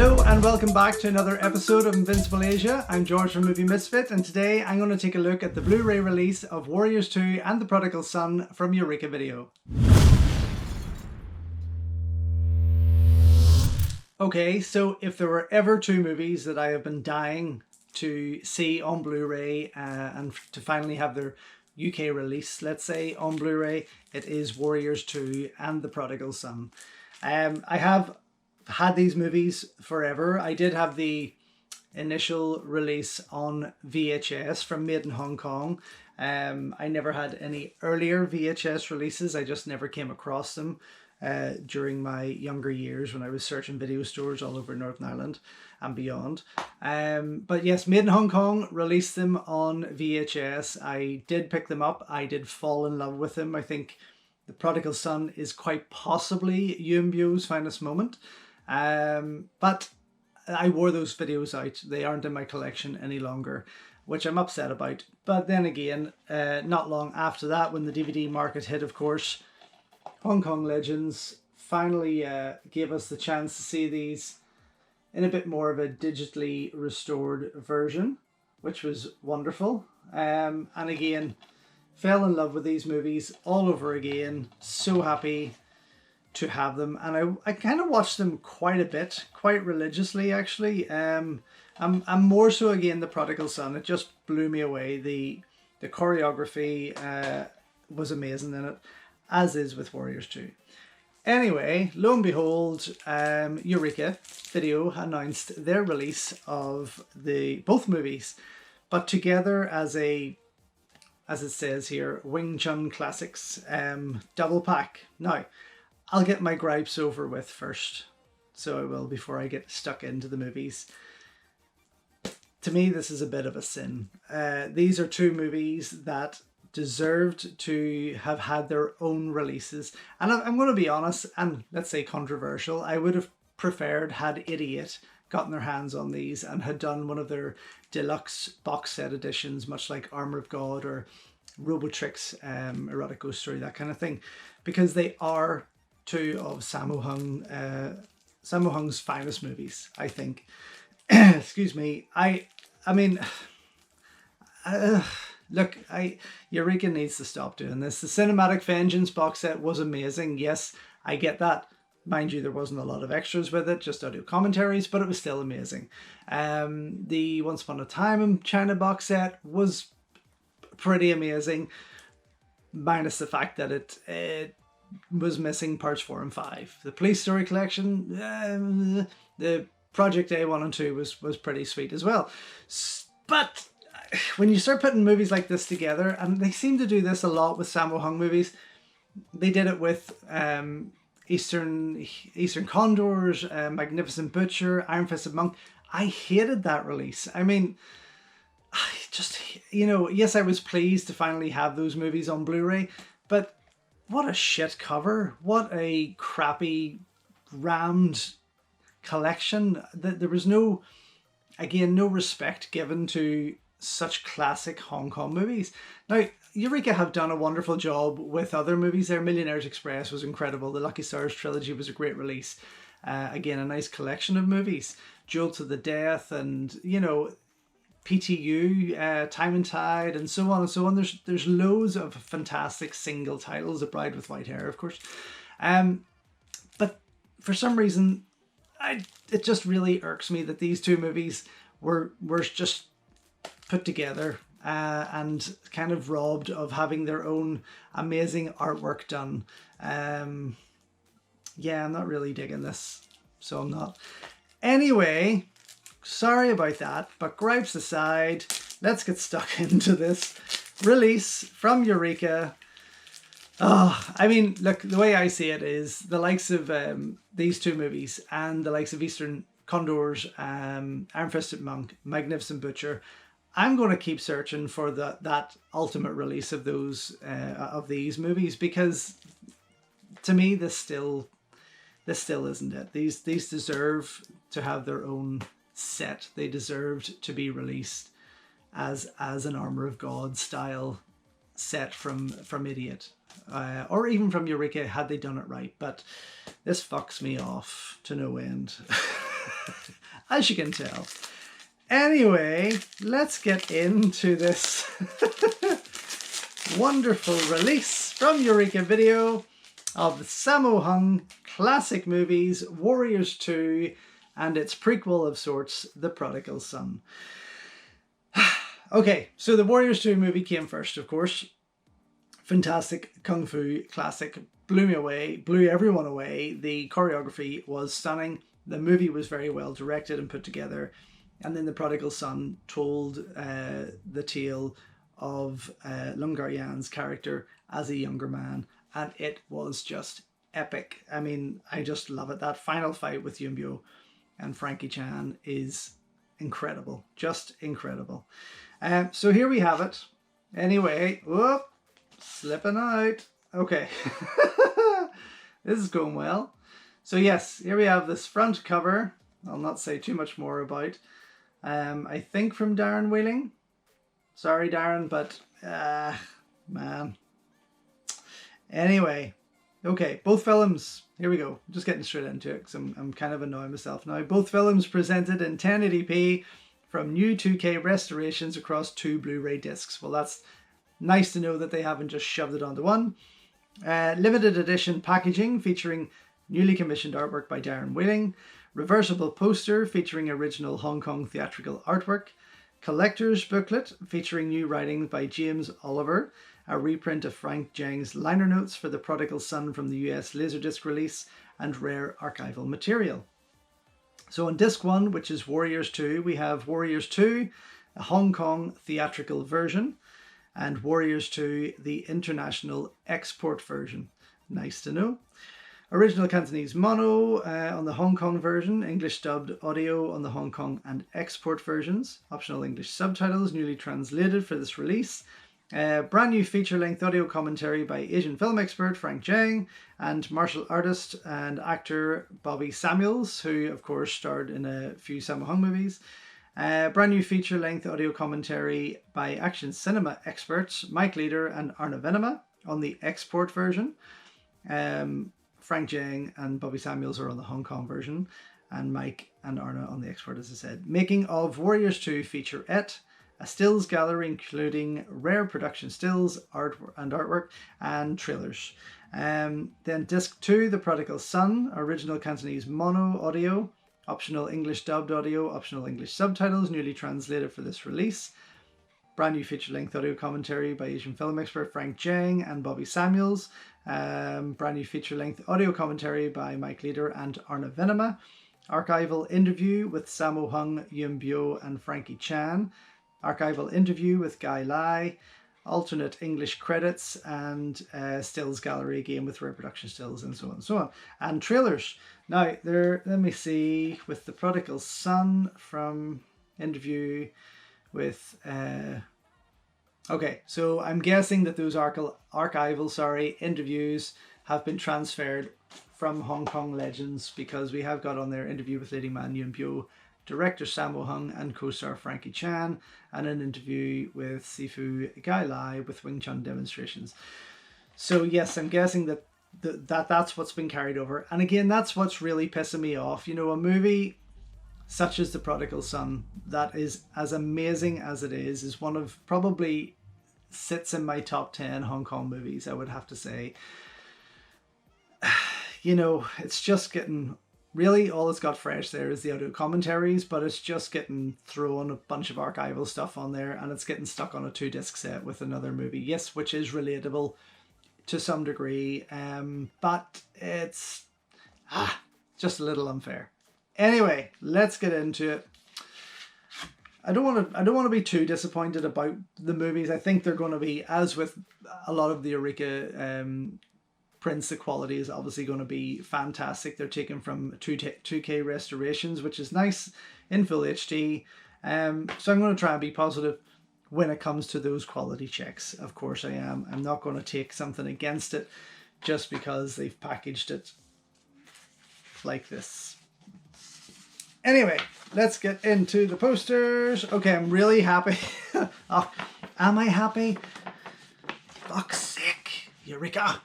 Hello and welcome back to another episode of Invincible Asia. I'm George from Movie Misfit, and today I'm going to take a look at the Blu-ray release of Warriors 2 and The Prodigal Son from Eureka Video. Okay, so if there were ever two movies that I have been dying to see on Blu-ray and to finally have their UK release, let's say, on Blu-ray, it is Warriors 2 and The Prodigal Son. I have had these movies forever. I did have the initial release on VHS from Made in Hong Kong. I never had any earlier VHS releases. I just never came across them during my younger years when I was searching video stores all over Northern Ireland and beyond. But yes, Made in Hong Kong released them on VHS. I did pick them up. I did fall in love with them. I think The Prodigal Son is quite possibly Yuenbyo's finest moment. But I wore those videos out. They aren't in my collection any longer, which I'm upset about. But then again, not long after that, when the DVD market hit, of course, Hong Kong Legends finally gave us the chance to see these in a bit more of a digitally restored version, which was wonderful. And again, fell in love with these movies all over again. So happy to have them, and I kind of watched them quite a bit, quite religiously actually. I'm more so again The Prodigal Son. It just blew me away. The choreography was amazing in it, as is with Warriors 2. Anyway, lo and behold, Eureka Video announced their release of both movies, but together as it says here, Wing Chun Classics double pack. Now, I'll get my gripes over with first, so I will, before I get stuck into the movies. To me, this is a bit of a sin. These are two movies that deserved to have had their own releases. And I'm going to be honest, and let's say controversial, I would have preferred had Idiot gotten their hands on these and had done one of their deluxe box set editions, much like Armor of God or Robotrix, Erotic Ghost Story, that kind of thing, because they are two of Sammo Hung's finest movies, I think. Excuse me. I mean, look, Eureka needs to stop doing this. The Cinematic Vengeance box set was amazing. Yes, I get that. Mind you, there wasn't a lot of extras with it, just audio commentaries, but it was still amazing. The Once Upon a Time in China box set was pretty amazing, minus the fact that it was missing parts 4 and 5. The Police Story collection, the Project A 1 and 2 was pretty sweet as well. But when you start putting movies like this together, and they seem to do this a lot with Sammo Hung movies, they did it with Eastern Condors, Magnificent Butcher, Iron Fisted Monk. I hated that release. I mean, I just, yes, I was pleased to finally have those movies on Blu-ray, but what a shit cover. What a crappy, rammed collection. There was no respect given to such classic Hong Kong movies. Now, Eureka have done a wonderful job with other movies there. Millionaire's Express was incredible. The Lucky Stars trilogy was a great release. Again, a nice collection of movies. Jewel to the Death and, PTU, Time and Tide, and so on and so on. There's loads of fantastic single titles. A Bride with White Hair, of course. But for some reason, it just really irks me that these two movies were just put together and kind of robbed of having their own amazing artwork done. Yeah, I'm not really digging this, so I'm not. Anyway, sorry about that, but gripes aside, let's get stuck into this release from Eureka. I mean, look, the way I see it is the likes of these two movies and the likes of Eastern Condors, Iron Fisted Monk, Magnificent Butcher. I'm going to keep searching for that ultimate release of these movies, because to me this still isn't it. These deserve to have their own set. They deserved to be released as an Armor of God style set from Idiot, or even from Eureka had they done it right. But this fucks me off to no end. as you can tell. Anyway, let's get into this wonderful release from Eureka Video of the Sammo Hung classic movies, Warriors 2, and its prequel of sorts, The Prodigal Son. Okay, so the Warriors 2 movie came first, of course. Fantastic kung fu classic, blew me away, blew everyone away. The choreography was stunning. The movie was very well directed and put together. And then The Prodigal Son told the tale of Lung Gar-yan's character as a younger man. And it was just epic. I mean, I just love it. That final fight with Yuen Biao and Frankie Chan is incredible. Just incredible. So here we have it. Anyway, whoop, slipping out. Okay. This is going well. So yes, here we have this front cover. I'll not say too much more about. I think from Darren Wheeling. Sorry, Darren, but man. Anyway, okay, both films. Here we go. Just getting straight into it because I'm kind of annoying myself now. Both films presented in 1080p from new 2K restorations across 2 Blu-ray discs. Well, that's nice to know that they haven't just shoved it onto one. Limited edition packaging featuring newly commissioned artwork by Darren Wheeling. Reversible poster featuring original Hong Kong theatrical artwork. Collector's booklet featuring new writing by James Oliver. A reprint of Frank Zhang's liner notes for The Prodigal Son from the US Laserdisc release, and rare archival material. So on disc 1, which is Warriors 2, we have Warriors 2, a Hong Kong theatrical version, and Warriors 2, the international export version. Nice to know. Original Cantonese mono on the Hong Kong version, English dubbed audio on the Hong Kong and export versions, optional English subtitles newly translated for this release. Brand new feature-length audio commentary by Asian film expert Frank Zhang and martial artist and actor Bobby Samuels, who of course starred in a few Sammo Hung movies. Brand new feature-length audio commentary by action cinema experts Mike Leader and Arna Venema on the export version. Frank Zhang and Bobby Samuels are on the Hong Kong version, and Mike and Arna on the export, as I said. Making of Warriors 2 featurette. A stills gallery including rare production stills, artwork, and trailers. Then disc 2, The Prodigal Son, original Cantonese mono audio, optional English dubbed audio, optional English subtitles, newly translated for this release. Brand new feature-length audio commentary by Asian film expert Frank Zhang and Bobby Samuels. Brand new feature-length audio commentary by Mike Leader and Arna Venema. Archival interview with Sammo Hung, Yuen Biao, and Frankie Chan. Archival interview with Guy Lai, alternate English credits, and stills gallery again with reproduction stills, and so on and so on. And trailers. Now, there, let me see, with The Prodigal Son from interview with... okay, so I'm guessing that those archival interviews have been transferred from Hong Kong Legends, because we have got on there interview with leading man Yuen Biao, director Sammo Hung and co-star Frankie Chan, and an interview with Sifu Guy Lai with Wing Chun demonstrations. So yes, I'm guessing that that's what's been carried over. And again, that's what's really pissing me off. You know, a movie such as The Prodigal Son, that is as amazing as it is one of, probably sits in my top 10 Hong Kong movies, I would have to say. You know, it's just getting... Really, all it's got fresh there is the audio commentaries, but it's just getting thrown a bunch of archival stuff on there, and it's getting stuck on a 2-disc set with another movie. Yes, which is relatable to some degree, but it's just a little unfair. Anyway, let's get into it. I don't want to be too disappointed about the movies. I think they're going to be, as with a lot of the Eureka prints, the quality is obviously going to be fantastic. They're taken from 2K restorations, which is nice, in full HD. So I'm going to try and be positive when it comes to those quality checks. Of course I am. I'm not going to take something against it just because they've packaged it like this. Anyway, let's get into the posters. Okay, I'm really happy. Oh, am I happy? Fuck's sake, Eureka.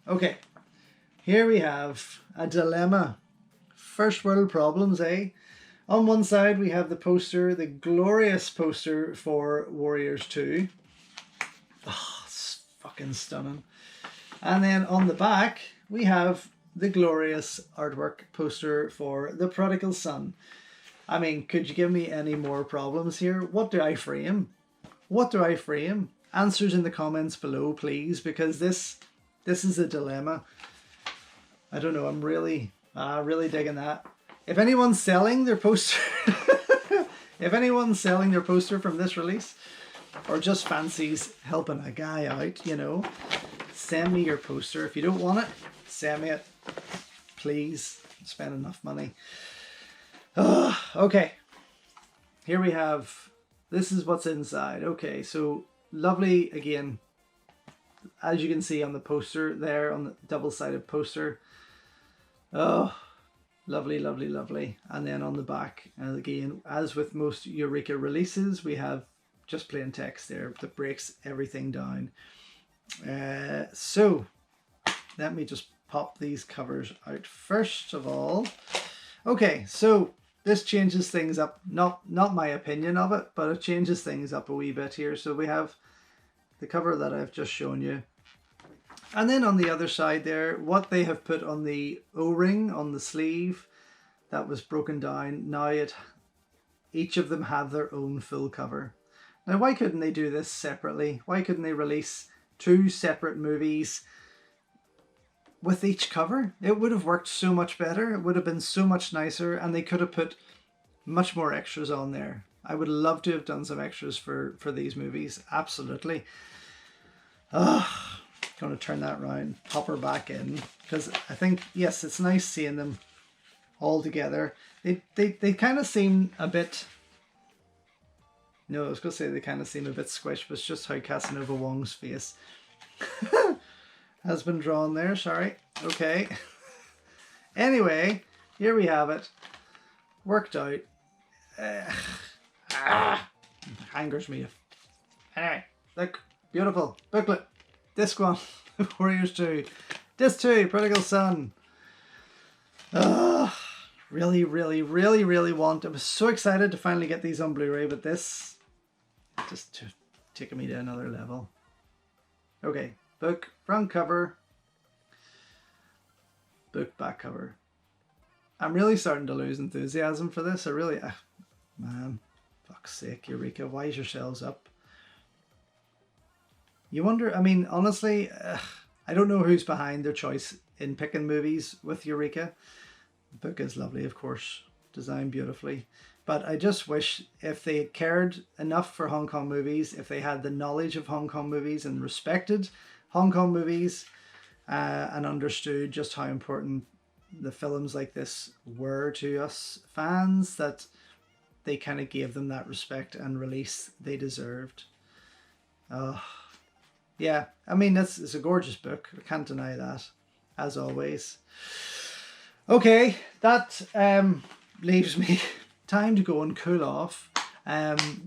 Okay, here we have a dilemma. First world problems, eh? On one side we have the poster, the glorious poster for Warriors 2. Oh, it's fucking stunning. And then on the back we have the glorious artwork poster for The Prodigal Son. I mean, could you give me any more problems here? What do I frame? What do I frame? Answers in the comments below, please, because this is a dilemma. I don't know, I'm really digging that. If anyone's selling their poster, if anyone's selling their poster from this release, or just fancies helping a guy out, you know, send me your poster. If you don't want it, send me it. Please, spend enough money. Okay, here we have, this is what's inside. Okay, so lovely again, as you can see on the poster there, on the double-sided poster. Oh, lovely, lovely, lovely. And then on the back, and again, as with most Eureka releases, we have just plain text there that breaks everything down. So let me just pop these covers out first of all. Okay, so this changes things up, not my opinion of it, but it changes things up a wee bit here. So we have the cover that I've just shown you. And then on the other side there, what they have put on the O-ring, on the sleeve, that was broken down. Now each of them have their own full cover. Now why couldn't they do this separately? Why couldn't they release 2 separate movies with each cover? It would have worked so much better. It would have been so much nicer, and they could have put much more extras on there. I would love to have done some extras for these movies. Absolutely. Going to turn that around, pop her back in, because I think, yes, it's nice seeing them all together. They kind of seem a bit, no, I was going to say they kind of seem a bit squished, but it's just how Casanova Wong's face has been drawn there. Sorry. Okay. Anyway, here we have it. Worked out. Angers me. Anyway, look, beautiful booklet. Disc 1, Warriors 2. Disc 2, Prodigal Son. Really, really, really, really want. I was so excited to finally get these on Blu-ray, but this just taking me to another level. Okay, book front cover, book back cover. I'm really starting to lose enthusiasm for this. I really, man, fuck's sake, Eureka, wise yourselves up. You wonder, I mean, honestly, I don't know who's behind their choice in picking movies with Eureka. The book is lovely, of course, designed beautifully. But I just wish if they cared enough for Hong Kong movies, if they had the knowledge of Hong Kong movies and respected Hong Kong movies and understood just how important the films like this were to us fans, that they kind of gave them that respect and release they deserved. Yeah, I mean, it's a gorgeous book. I can't deny that, as always. Okay, that leaves me time to go and cool off,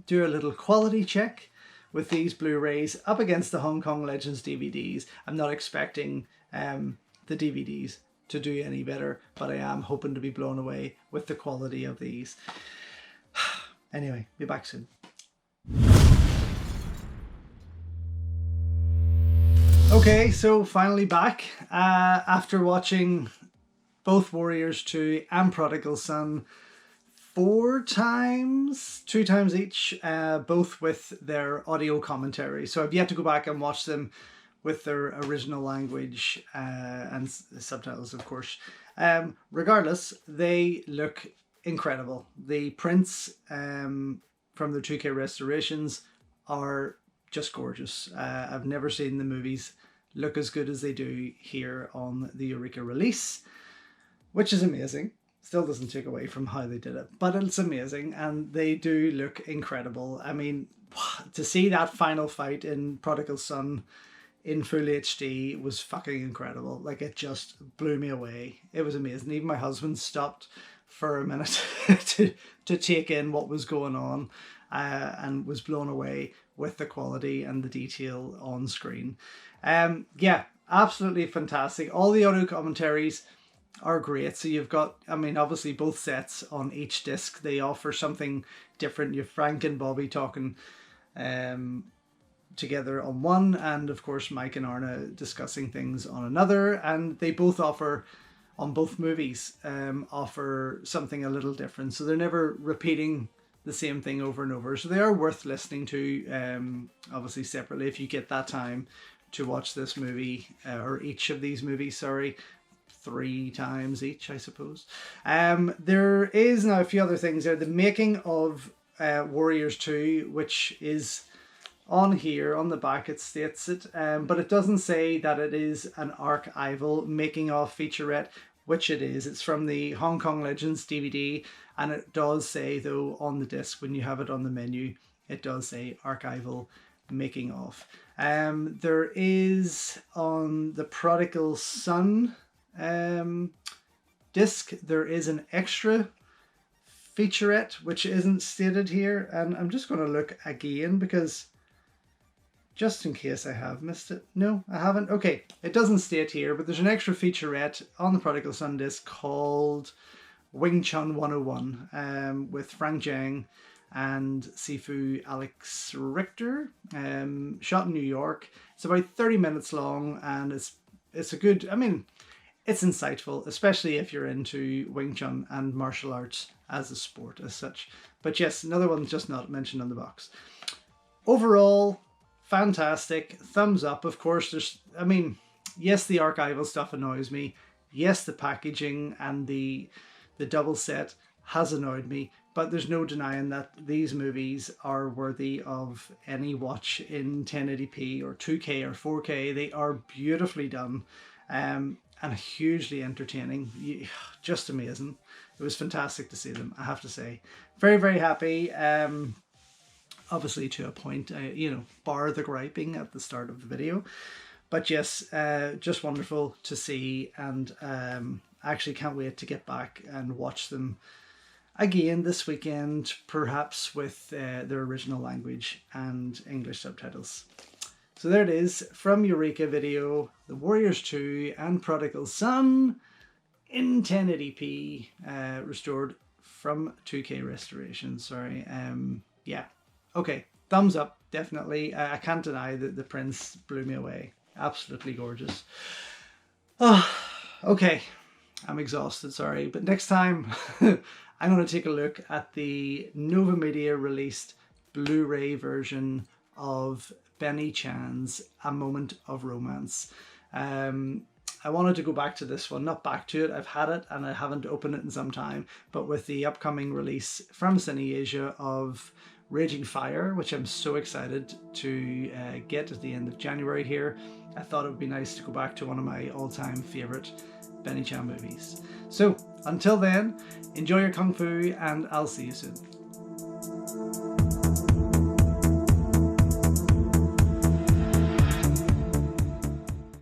do a little quality check with these Blu-rays up against the Hong Kong Legends DVDs. I'm not expecting the DVDs to do any better, but I am hoping to be blown away with the quality of these. Anyway, be back soon. Okay, so finally back after watching both Warriors 2 and Prodigal Son 4 times, 2 times each, both with their audio commentary. So I've yet to go back and watch them with their original language and subtitles, of course. Regardless, they look incredible. The prints from the 2K restorations are just gorgeous. I've never seen the movies look as good as they do here on the Eureka release, which is amazing. Still doesn't take away from how they did it, but it's amazing, and they do look incredible. I mean, to see that final fight in Prodigal Son in full HD was fucking incredible. Like, it just blew me away. It was amazing. Even my husband stopped for a minute to take in what was going on and was blown away with the quality and the detail on screen. Yeah, absolutely fantastic. All the audio commentaries are great. So you've got, I mean, obviously both sets on each disc, they offer something different. You have Frank and Bobby talking together on one, and of course Mike and Arna discussing things on another, and they both offer, on both movies, offer something a little different. So they're never repeating the same thing over and over. So they are worth listening to, obviously separately, if you get that time to watch this movie, or each of these movies, sorry, 3 times each, I suppose. There is now a few other things there. The making of Warriors 2, which is on here, on the back it states it, but it doesn't say that it is an archival making of featurette, which it is. It's from the Hong Kong Legends DVD, and it does say, though, on the disc, when you have it on the menu, it does say archival making of. There is on the Prodigal Son disc, there is an extra featurette which isn't stated here, and I'm just going to look again because just in case I have missed it. No, I haven't. Okay, it doesn't state here, but there's an extra featurette on the Prodigal Son disc called Wing Chun 101, with Frank Zhang and Sifu Alex Richter, shot in New York. It's about 30 minutes long, and it's a good, I mean, it's insightful, especially if you're into Wing Chun and martial arts as a sport as such. But yes, another one just not mentioned on the box. Overall, fantastic. Thumbs up. Of course, there's, I mean, yes, the archival stuff annoys me. Yes, the packaging and the double set has annoyed me, but there's no denying that these movies are worthy of any watch in 1080p or 2K or 4K. They are beautifully done, and hugely entertaining. Just amazing. It was fantastic to see them, I have to say. Very, very happy. Obviously to a point, you know, bar the griping at the start of the video. But yes, just wonderful to see, and I actually can't wait to get back and watch them again this weekend, perhaps with their original language and English subtitles. So there it is, from Eureka Video, The Warriors 2 and Prodigal Son in 1080p, restored from 2K restoration, sorry. Yeah, okay, thumbs up, definitely. I can't deny that the prince blew me away. Absolutely gorgeous. Oh, okay, I'm exhausted, sorry. But next time, I'm going to take a look at the Nova Media released Blu-ray version of Benny Chan's A Moment of Romance. I wanted to go back to this one, not back to it, I've had it and I haven't opened it in some time, but with the upcoming release from Cine Asia of Raging Fire, which I'm so excited to get at the end of January here, I thought it would be nice to go back to one of my all-time favourite Benny Chan movies. So, until then, enjoy your Kung Fu and I'll see you soon.